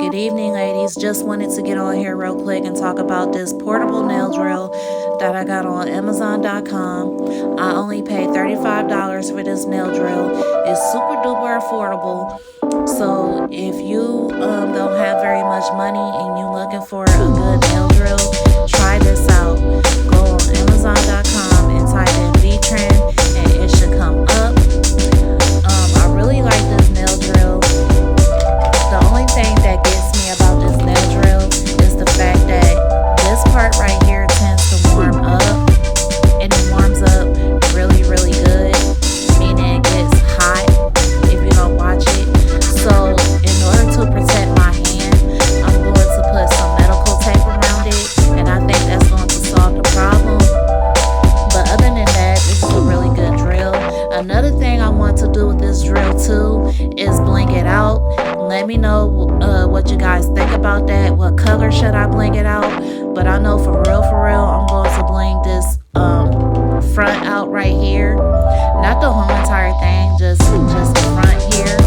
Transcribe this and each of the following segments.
Good evening, ladies. Just wanted to get on here real quick and talk about this portable nail drill that I got on Amazon.com. I only paid $35 for this nail drill. It's super duper affordable. So if you don't have very much money and you're looking for a good nail drill, try this out. Go on Amazon.com and type in V-Trend and it should come up. I really like this nail drill. The only thing that gets me about this nail drill is the fact that this part right here tends to warm up, and it warms up really, really good, meaning it gets hot if you don't watch it. So in order to protect my hand, I'm going to put some medical tape around it, and I think that's going to solve the problem. But other than that, this is a really good drill. Another thing I want to do with this drill too is bling it out. Let me know what you guys think about that. What color should I bling it out? But I know for real, I'm going to bling this front out right here. Not the whole entire thing, just the front here.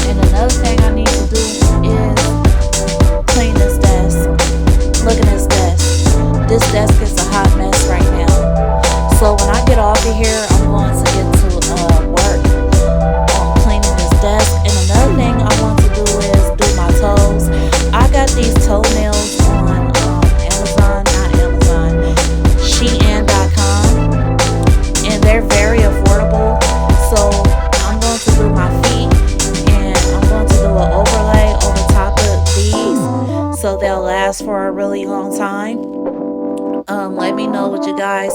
And another thing I need to do is clean this desk. Look at this desk. This desk is a hot mess right now. So when I get off of here, I'm going to get to work on cleaning this desk. And another thing I want to do is do my toes. I got these toenails on Shein.com, and they're very affordable. So I'm going to do my feet, and I'm going to do an overlay over top of these so they'll last for a really long time. Let me know what you guys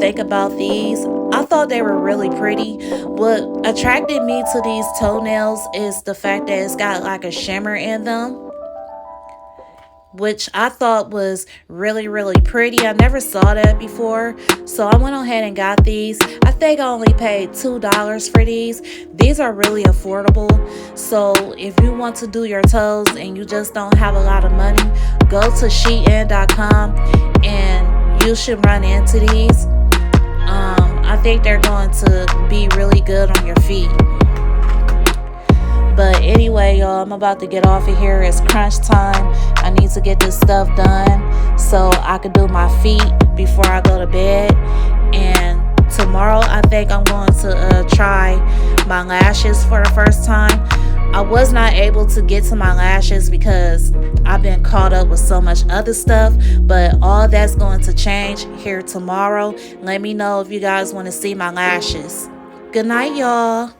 think about these. I thought they were really pretty. What attracted me to these toenails is the fact that it's got like a shimmer in them, which I thought was really, really pretty. I never saw that before. So I went ahead and got these. I think I only paid $2 for these. These are really affordable. So if you want to do your toes and you just don't have a lot of money, go to Shein.com and you should run into these. I think they're going to be really good on your feet. But anyway, y'all, I'm about to get off of here. It's crunch time. I need to get this stuff done so I can do my feet before I go to bed. And tomorrow, I think I'm going to try my lashes for the first time. I was not able to get to my lashes because I've been caught up with so much other stuff, but all that's going to change here tomorrow. Let me know if you guys want to see my lashes. Good night, y'all.